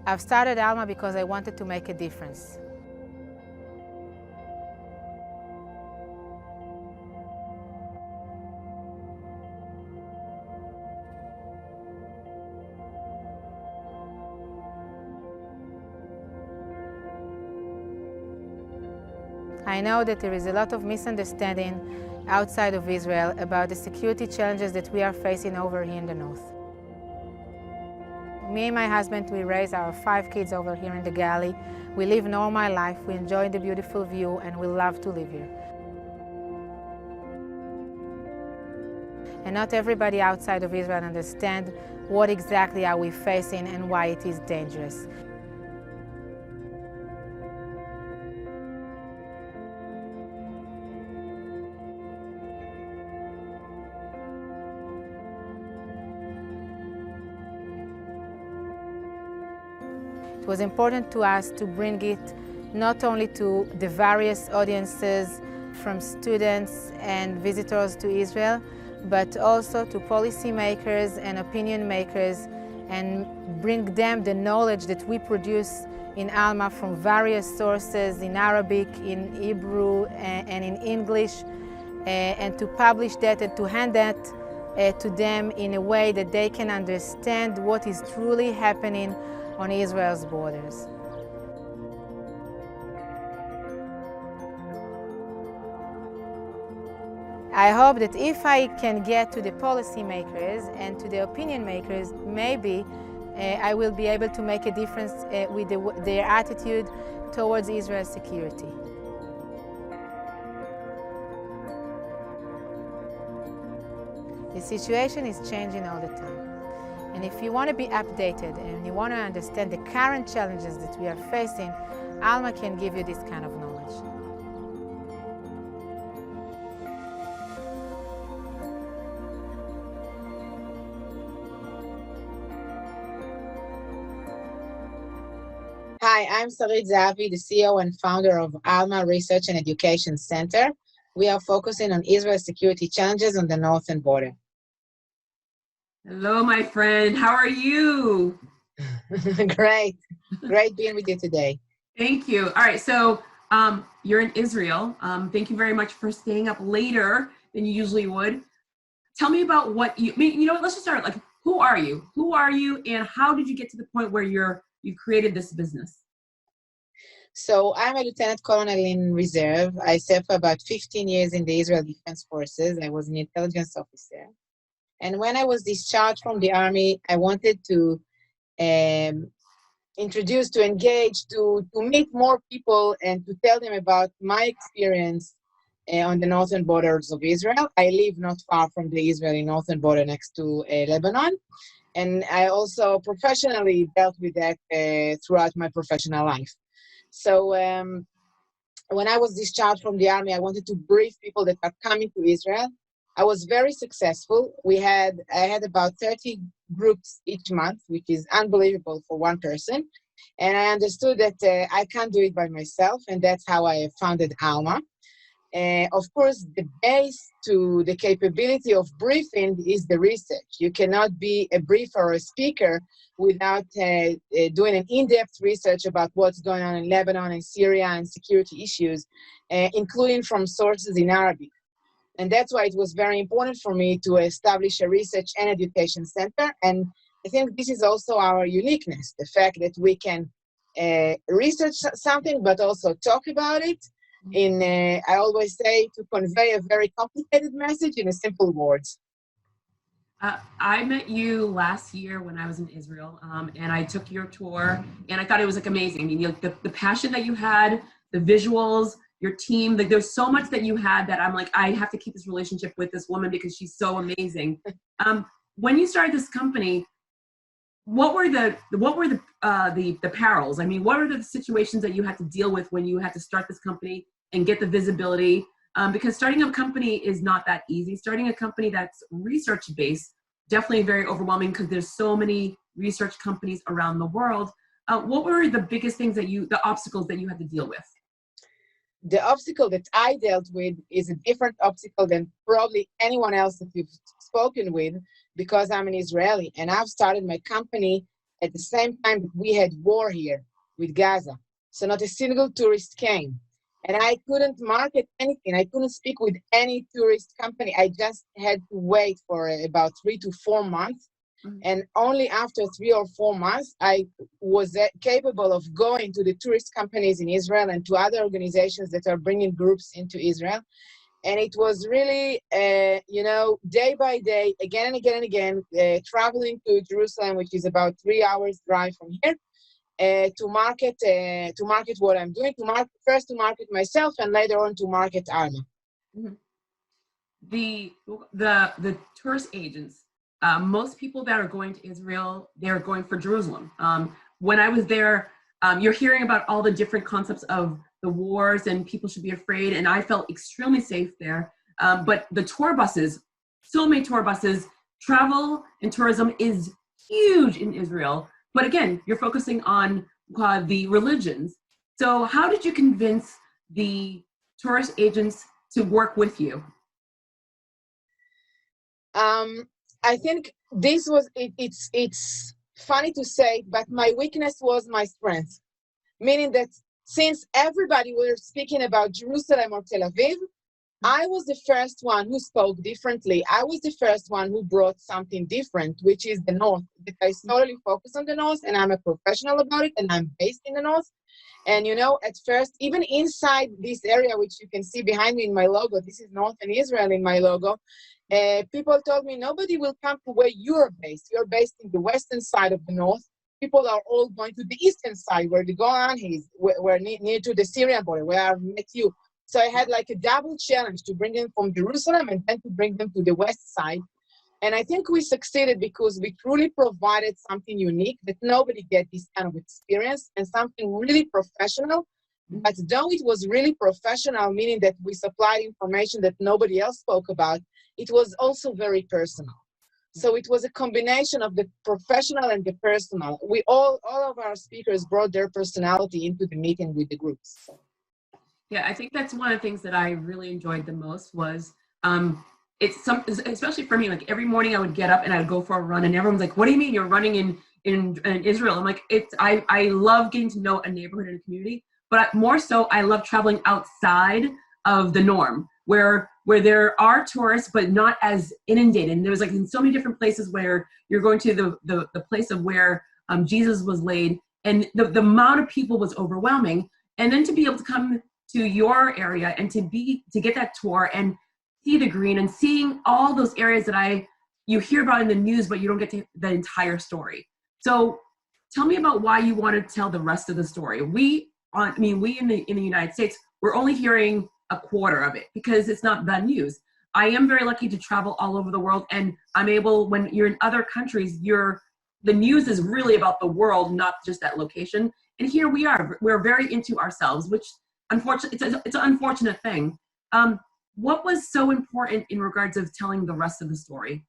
I've started Alma because I wanted to make a difference. I know that there is a lot of misunderstanding outside of Israel about the security challenges that we are facing over here in the north. Me and my husband, we raise our 5 kids over here in the Galley. We live normal life, we enjoy the beautiful view, and we love to live here. And not everybody outside of Israel understands what exactly are we facing and why it is dangerous. It was important to us to bring it not only to the various audiences from students and visitors to Israel, but also to policymakers and opinion makers, and bring them the knowledge that we produce in Alma from various sources in Arabic, in Hebrew, and in English, and to publish that and to hand that to them in a way that they can understand what is truly happening on Israel's borders. I hope that if I can get to the policymakers and to the opinion makers, maybe I will be able to make a difference with their attitude towards Israel's security. The situation is changing all the time. And if you want to be updated and you want to understand the current challenges that we are facing, Alma can give you this kind of knowledge. Hi, I'm Sarit Zehavi, the CEO and founder of Alma Research and Education Center. We are focusing on Israel's security challenges on the northern border. Hello, my friend. How are you? Great being with you today. Thank you. All right, so you're in Israel. Thank you very much for staying up later than you usually would. Tell me about what let's just start. Like, who are you? Who are you, and how did you get to the point where you created this business? So I'm a lieutenant colonel in reserve. I served for about 15 years in the Israel Defense Forces. I was an intelligence officer. And when I was discharged from the Army, I wanted to introduce, to engage, to meet more people and to tell them about my experience on the northern borders of Israel. I live not far from the Israeli northern border next to Lebanon. And I also professionally dealt with that throughout my professional life. So when I was discharged from the Army, I wanted to brief people that are coming to Israel. I was very successful. I had about 30 groups each month, which is unbelievable for one person. And I understood that I can't do it by myself, and that's how I founded Alma. Of course, the base to the capability of briefing is the research. You cannot be a briefer or a speaker without doing an in-depth research about what's going on in Lebanon and Syria and security issues, including from sources in Arabic. And that's why it was very important for me to establish a research and education center. And I think this is also our uniqueness, the fact that we can research something, but also talk about it I always say, to convey a very complicated message in simple words. I met you last year when I was in Israel, and I took your tour, and I thought it was like amazing. I mean, the passion that you had, the visuals, your team, like there's so much that you had that I'm like, I have to keep this relationship with this woman because she's so amazing. When you started this company, what were the perils? I mean, what are the situations that you had to deal with when you had to start this company and get the visibility? Because starting a company is not that easy. Starting a company that's research-based, definitely very overwhelming because there's so many research companies around the world. What were the biggest things the obstacles that you had to deal with? The obstacle that I dealt with is a different obstacle than probably anyone else that you've spoken with, because I'm an Israeli and I've started my company at the same time that we had war here with Gaza. So not a single tourist came. And I couldn't market anything. I couldn't speak with any tourist company. I just had to wait for about 3 to 4 months. And only after 3 or 4 months, I was capable of going to the tourist companies in Israel and to other organizations that are bringing groups into Israel. And it was really, day by day, again and again and again, traveling to Jerusalem, which is about 3 hours drive from here, to market what I'm doing, first to market myself, and later on to market Alma. Mm-hmm. The tourist agents, most people that are going to Israel, they're going for Jerusalem. When I was there, you're hearing about all the different concepts of the wars and people should be afraid, and I felt extremely safe there. But the tour buses, so many tour buses, travel and tourism is huge in Israel. But again, you're focusing on the religions. So how did you convince the tourist agents to work with you? I think this was, it's funny to say, but my weakness was my strength. Meaning that since everybody was speaking about Jerusalem or Tel Aviv, I was the first one who spoke differently. I was the first one who brought something different, which is the North. I solely focus on the North, and I'm a professional about it, and I'm based in the North. And at first, even inside this area, which you can see behind me in my logo, this is Northern Israel in my logo, people told me, nobody will come to where you're based. You're based in the western side of the North. People are all going to the eastern side, where the Golan is, where near to the Syrian border, where I met you. So I had like a double challenge to bring them from Jerusalem and then to bring them to the west side. And I think we succeeded because we truly provided something unique that nobody get this kind of experience, and something really professional. But though it was really professional, meaning that we supplied information that nobody else spoke about, it was also very personal. So it was a combination of the professional and the personal. All of our speakers brought their personality into the meeting with the groups. Yeah, I think that's one of the things that I really enjoyed the most was especially for me, like every morning I would get up and I would go for a run, and everyone's like, what do you mean you're running in Israel? I'm like, I love getting to know a neighborhood and a community, but more so I love traveling outside of the norm where there are tourists, but not as inundated. And there's like in so many different places where you're going to the place of where Jesus was laid, and the amount of people was overwhelming. And then to be able to come to your area and to get that tour and see the green and seeing all those areas that you hear about in the news, but you don't get to the entire story. So tell me about why you want to tell the rest of the story. We in the United States, we're only hearing a quarter of it because it's not the news. I am very lucky to travel all over the world, and I'm able, when you're in other countries, the news is really about the world, not just that location. And here we're very into ourselves, which unfortunately, it's an unfortunate thing. What was so important in regards of telling the rest of the story?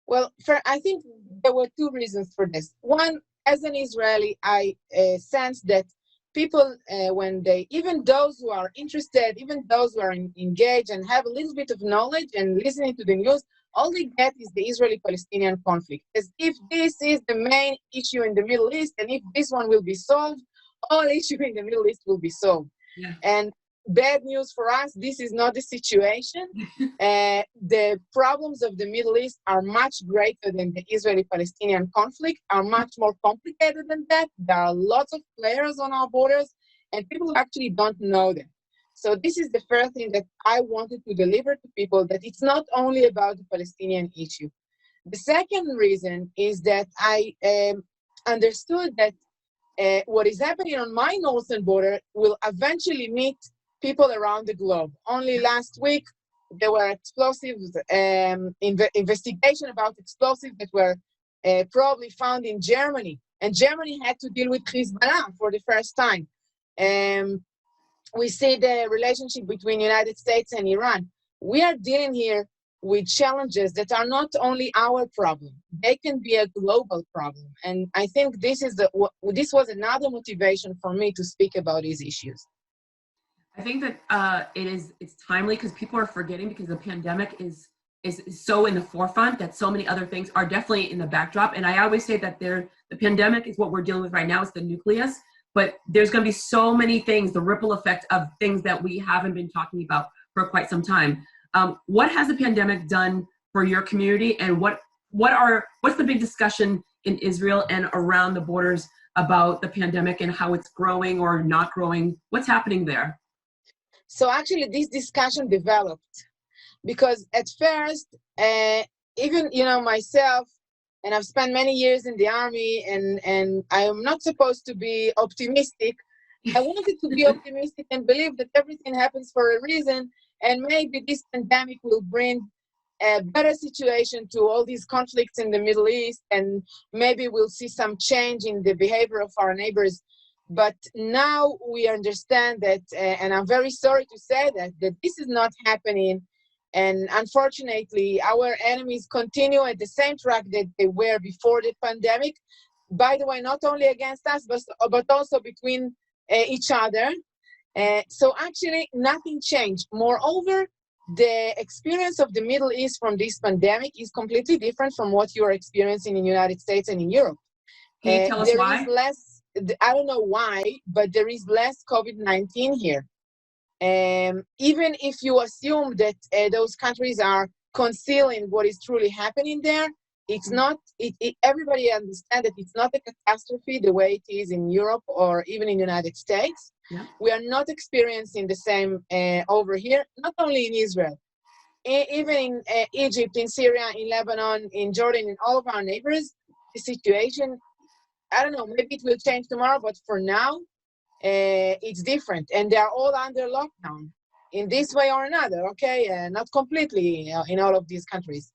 Well, I think there were two reasons for this. One, as an Israeli, I sense that people, even those who are interested, even those who are engaged and have a little bit of knowledge and listening to the news, all they get is the Israeli-Palestinian conflict. As if this is the main issue in the Middle East, and if this one will be solved, all issues in the Middle East will be solved. Yeah. And bad news for us, this is not the situation. The problems of the Middle East are much greater than the Israeli-Palestinian conflict, are much more complicated than that. There are lots of players on our borders, and people actually don't know them. So this is the first thing that I wanted to deliver to people, that it's not only about the Palestinian issue. The second reason is that I understood that what is happening on my northern border will eventually meet people around the globe. Only last week, there were explosives, investigation about explosives that were probably found in Germany. And Germany had to deal with Hezbollah for the first time. We see the relationship between the United States and Iran. We are dealing here with challenges that are not only our problem. They can be a global problem. And I think this was another motivation for me to speak about these issues. I think that it's timely because people are forgetting, because the pandemic is is so in the forefront that so many other things are definitely in the backdrop. And I always say that the pandemic is what we're dealing with right now. It's the nucleus, but there's going to be so many things, the ripple effect of things that we haven't been talking about for quite some time. What has the pandemic done for your community, and what's the big discussion in Israel and around the borders about the pandemic and how it's growing or not growing? What's happening there? So actually this discussion developed because at first, even, myself, and I've spent many years in the army, and I am not supposed to be optimistic. I wanted to be optimistic and believe that everything happens for a reason, and maybe this pandemic will bring a better situation to all these conflicts in the Middle East, and maybe we'll see some change in the behavior of our neighbors. But now we understand that, and I'm very sorry to say that this is not happening. And unfortunately, our enemies continue at the same track that they were before the pandemic. By the way, not only against us, but also between each other. So actually, nothing changed. Moreover, the experience of the Middle East from this pandemic is completely different from what you are experiencing in the United States and in Europe. Can you tell us why? There is less, I don't know why, but there is less COVID-19 here. Even if you assume that those countries are concealing what is truly happening there, it's not. Everybody understands that it's not a catastrophe the way it is in Europe or even in the United States. Yeah. We are not experiencing the same over here, not only in Israel, even in Egypt, in Syria, in Lebanon, in Jordan, in all of our neighbors. The situation, I don't know, maybe it will change tomorrow, but for now, it's different, and they are all under lockdown in this way or another, okay? Not completely in all of these countries.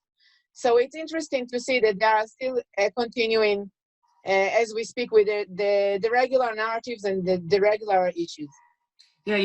So it's interesting to see that they are still continuing as we speak with the regular narratives and the regular issues. Yeah,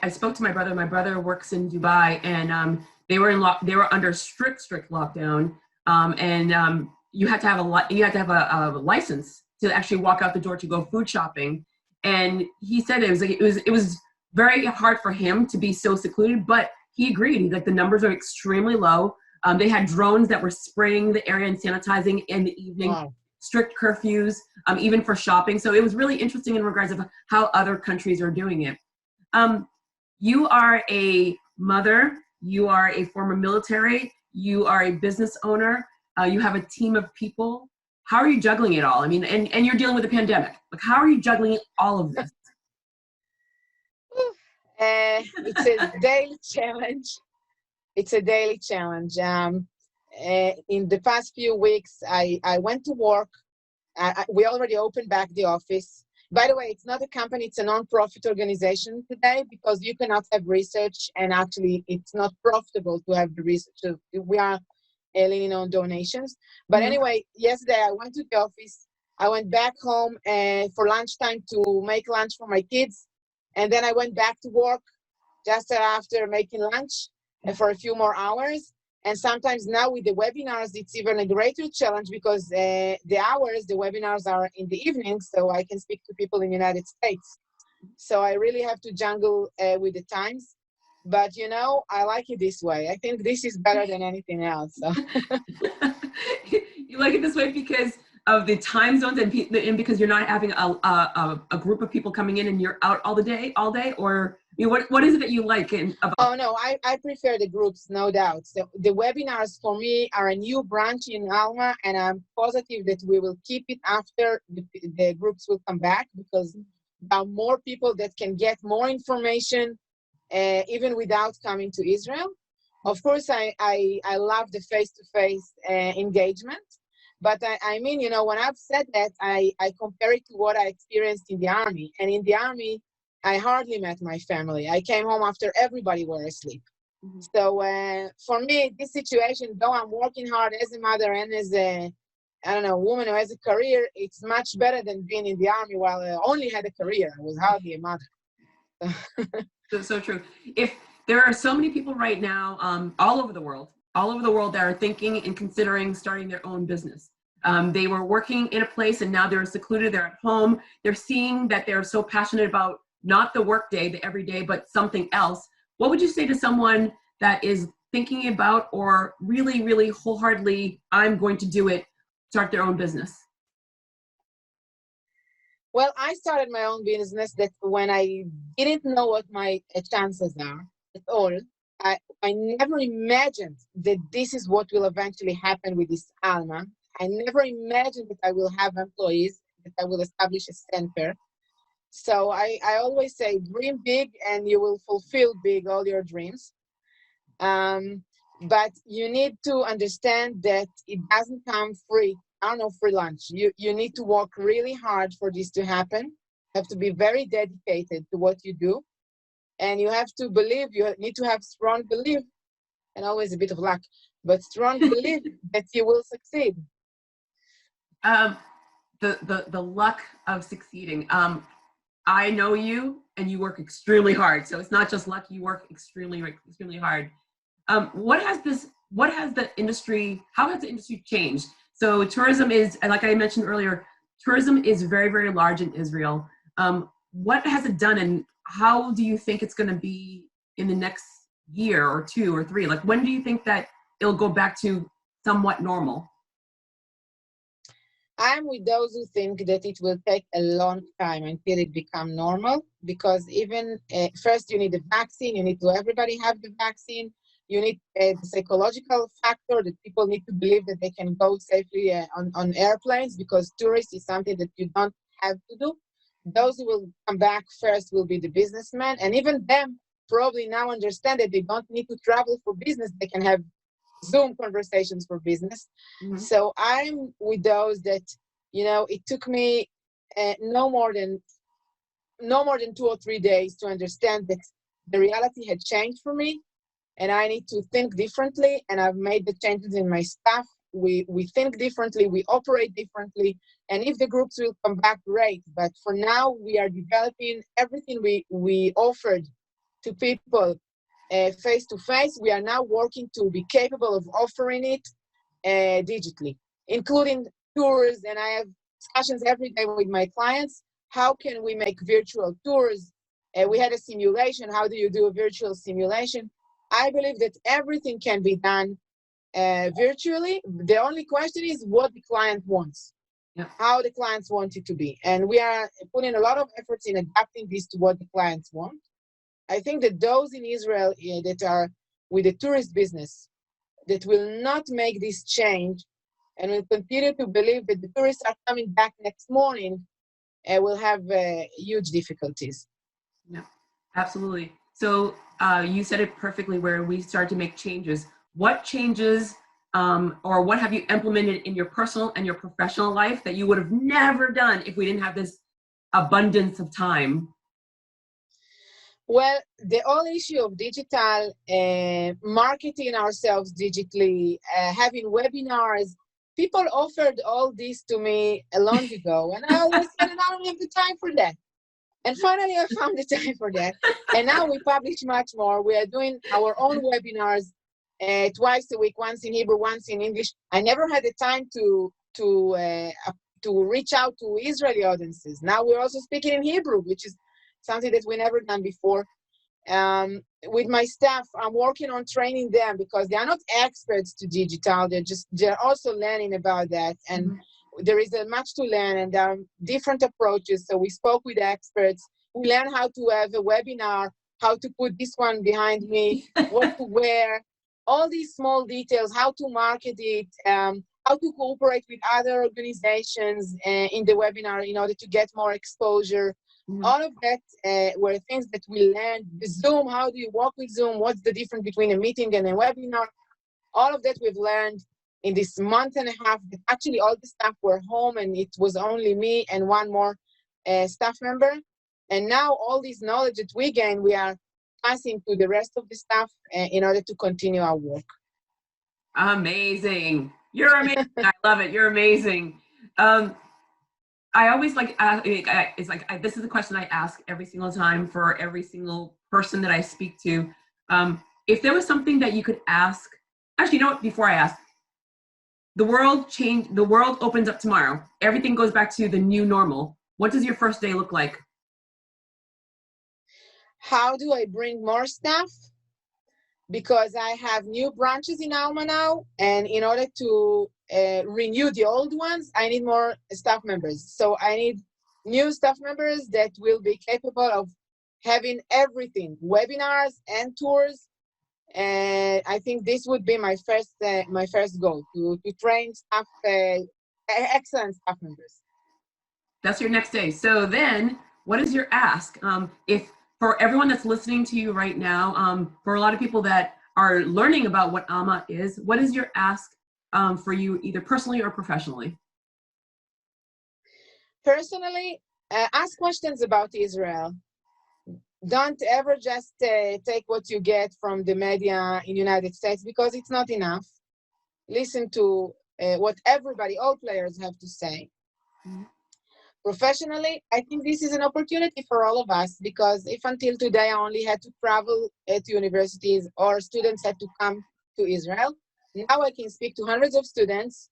I spoke to my brother. My brother works in Dubai, and they were under strict lockdown, and you had to have a license to actually walk out the door to go food shopping. And he said it was very hard for him to be so secluded, but he agreed. Like, the numbers are extremely low. They had drones that were spraying the area and sanitizing in the evening. Wow. Strict curfews, even for shopping. So it was really interesting in regards of how other countries are doing it. You are a mother. You are a former military. You are a business owner. You have a team of people. How are you juggling it all? I mean, and you're dealing with a pandemic. Like, how are you juggling all of this? It's a daily challenge. It's a daily challenge. In the past few weeks, I went to work. We already opened back the office. By the way, it's not a company, it's a non-profit organization today, because you cannot have research, and actually it's not profitable to have the research. So we are leaning on donations. But anyway, yesterday I went to the office. I went back home for lunchtime to make lunch for my kids. And then I went back to work just after making lunch for a few more hours. And sometimes now with the webinars, it's even a greater challenge, because the webinars are in the evening, so I can speak to people in the United States. So I really have to jungle with the times. But, I like it this way. I think this is better than anything else. So. You like it this way because of the time zones and because you're not having a group of people coming in and you're out all day, or what is it that you like? Oh, no, I prefer the groups, no doubt. So the webinars for me are a new branch in Alma, and I'm positive that we will keep it after the groups will come back, because there are more people that can get more information even without coming to Israel. Of course, I love the face-to-face engagement. But I mean, when I've said that, I compare it to what I experienced in the Army. And in the Army, I hardly met my family. I came home after everybody were asleep. Mm-hmm. So for me, this situation, though I'm working hard as a mother and as a, woman who has a career, it's much better than being in the Army while I only had a career. I was hardly a mother. So true. If there are so many people right now, all over the world that are thinking and considering starting their own business. They were working in a place and now they're secluded, they're at home. They're seeing that they're so passionate about not the work day, the everyday, but something else. What would you say to someone that is thinking about, or really, really wholeheartedly, I'm going to do it, start their own business? Well, I started my own business that when I didn't know what my chances are at all. I never imagined that this is what will eventually happen with this Alma. I never imagined that I will have employees, that I will establish a center. So I always say, dream big and you will fulfill big all your dreams. But you need to understand that it doesn't come free. I don't know, free lunch. You need to work really hard for this to happen. You have to be very dedicated to what you do. And you have to believe, you need to have strong belief, and always a bit of luck, but strong belief that you will succeed. The luck of succeeding. I know you, and you work extremely hard. So it's not just luck; you work extremely hard. What has the industry? How has the industry changed? So tourism is, like I mentioned earlier, tourism is very, very large in Israel. What has it done, and how do you think it's going to be in the next year or 2 or 3? Like, when do you think that it'll go back to somewhat normal? I'm with those who think that it will take a long time until it become normal, because even first you need a vaccine, you need to everybody have the vaccine, you need the psychological factor that people need to believe that they can go safely on airplanes, because tourists is something that you don't have to do. Those who will come back first will be the businessmen, and even them probably now understand that they don't need to travel for business, they can have Zoom conversations for business. Mm-hmm. So I'm with those that, it took me no more than 2 or 3 days to understand that the reality had changed for me, and I need to think differently. And I've made the changes in my staff. We think differently, we operate differently, and if the groups will come back, great. But for now, we are developing everything we offered to people face to face. We are now working to be capable of offering it digitally, including tours. And I have discussions every day with my clients. How can we make virtual tours? We had a simulation. How do you do a virtual simulation? I believe that everything can be done virtually. The only question is what the client wants, how the clients want it to be. And we are putting a lot of efforts in adapting this to what the clients want. I think that those in Israel that are with the tourist business that will not make this change and will continue to believe that the tourists are coming back next morning will have huge difficulties. Yeah, absolutely. So you said it perfectly, where we start to make changes. What changes or what have you implemented in your personal and your professional life that you would have never done if we didn't have this abundance of time? Well, the whole issue of digital, marketing ourselves digitally, having webinars, people offered all this to me long ago, and I always said, I don't have the time for that. And finally, I found the time for that. And now we publish much more. We are doing our own webinars twice a week, once in Hebrew, once in English. I never had the time to reach out to Israeli audiences. Now we're also speaking in Hebrew, which is something that we never done before. With my staff, I'm working on training them because they are not experts to digital. They're also learning about that. And there is much to learn, and there are different approaches. So we spoke with experts. We learned how to have a webinar, how to put this one behind me, what to wear, all these small details, how to market it, how to cooperate with other organizations in the webinar in order to get more exposure. All of that were things that we learned. The Zoom, how do you work with Zoom? What's the difference between a meeting and a webinar? All of that we've learned in this month and a half. Actually, all the staff were home, and it was only me and one more staff member. And now all this knowledge that we gain, we are passing to the rest of the staff in order to continue our work. Amazing. You're amazing. I love it. You're amazing. I always this is the question I ask every single time for every single person that I speak to. If there was something that you could ask, actually, you know what, before I ask, the world opens up tomorrow. Everything goes back to the new normal. What does your first day look like? How do I bring more staff? because I have new branches in Alma now, and in order to renew the old ones, I need more staff members. So I need new staff members that will be capable of having everything, webinars and tours. And I think this would be my first goal, to train staff, excellent staff members. That's your next day. So then, what is your ask? If for everyone that's listening to you right now, for a lot of people that are learning about what Alma is, what is your ask for you, either personally or professionally? Personally, ask questions about Israel. Don't ever just take what you get from the media in the United States, because it's not enough. Listen to what everybody, all players have to say. Mm-hmm. Professionally, I think this is an opportunity for all of us, because if until today I only had to travel to universities, or students had to come to Israel, now I can speak to hundreds of students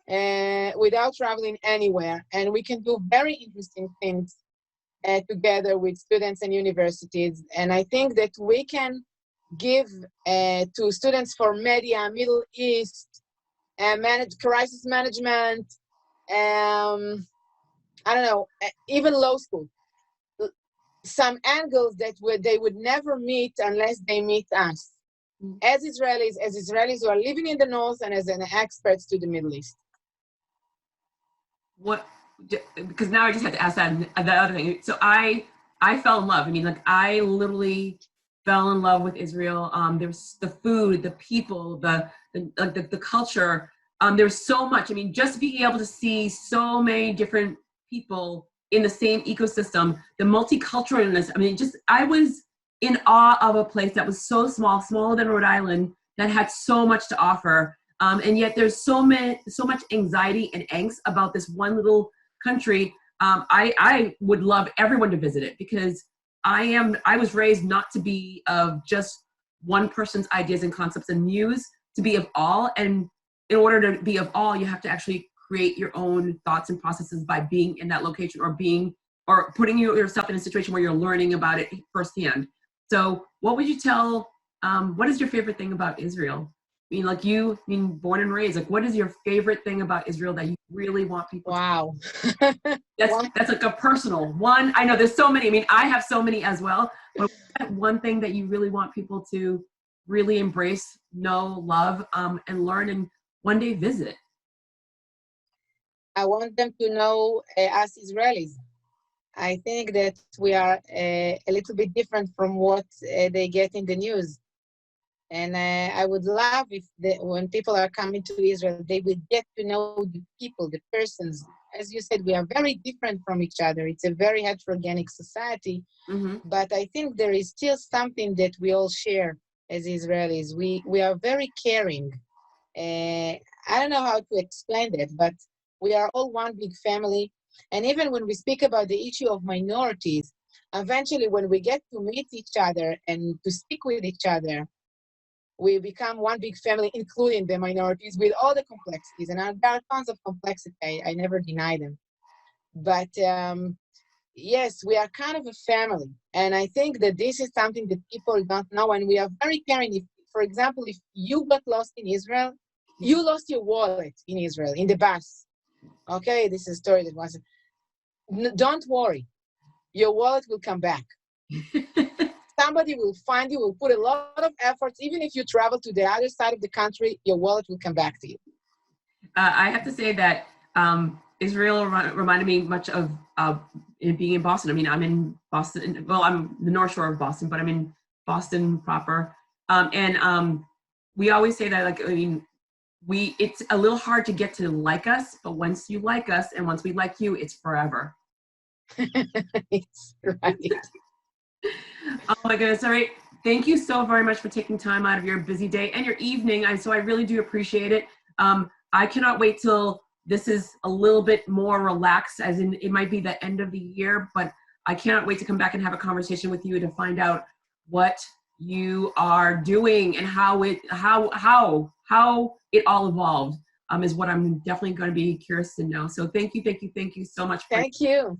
without traveling anywhere. And we can do very interesting things together with students and universities. And I think that we can give to students for media, Middle East, crisis management, I don't know, even law school, some angles that they would never meet unless they meet us, as Israelis who are living in the North, and as an experts to the Middle East. What? Because now I just had to ask that other thing. So I fell in love. I mean, like, I literally fell in love with Israel. There's the food, the people, the culture. There's so much. I mean, just being able to see so many different people in the same ecosystem, the multiculturalness. I mean, I was in awe of a place that was so small, smaller than Rhode Island, that had so much to offer. And yet there's so much anxiety and angst about this one little country. I would love everyone to visit it, because I was raised not to be of just one person's ideas and concepts and views, to be of all. And in order to be of all, you have to actually create your own thoughts and processes by being in that location, or putting yourself in a situation where you're learning about it firsthand. So what would you tell, what is your favorite thing about Israel? I mean, like, born and raised, like, what is your favorite thing about Israel that you really want people Wow. to know? That's like a personal one. I know there's so many. I mean, I have so many as well. But what's that one thing that you really want people to really embrace, know, love, and learn, and one day visit? I want them to know us Israelis. I think that we are a little bit different from what they get in the news. And I would love if when people are coming to Israel, they would get to know the people, the persons. As you said, we are very different from each other. It's a very heterogeneous society. Mm-hmm. But I think there is still something that we all share as Israelis. We are very caring. I don't know how to explain that, but we are all one big family. And even when we speak about the issue of minorities, eventually when we get to meet each other and to speak with each other, we become one big family, including the minorities, with all the complexities. And there are tons of complexity. I never deny them. But yes, we are kind of a family. And I think that this is something that people don't know. And we are very caring. If, for example, if you got lost in Israel, you lost your wallet in Israel, in the bus. Okay, this is a story that wasn't. Don't worry. Your wallet will come back. Somebody will find you, will put a lot of efforts. Even if you travel to the other side of the country, your wallet will come back to you. I have to say that Israel reminded me much of being in Boston. I mean, I'm in Boston. Well, I'm the North Shore of Boston, but I'm in Boston proper. And we always say that, like, I mean, it's a little hard to get to like us, but once you like us and once we like you, it's forever. It's right. Oh my goodness, Sarit, thank you so very much for taking time out of your busy day and your evening. So I really do appreciate it. I cannot wait till this is a little bit more relaxed, as in it might be the end of the year, but I cannot wait to come back and have a conversation with you to find out what you are doing and how it all evolved, is what I'm definitely going to be curious to know. So thank you so much. Thank you.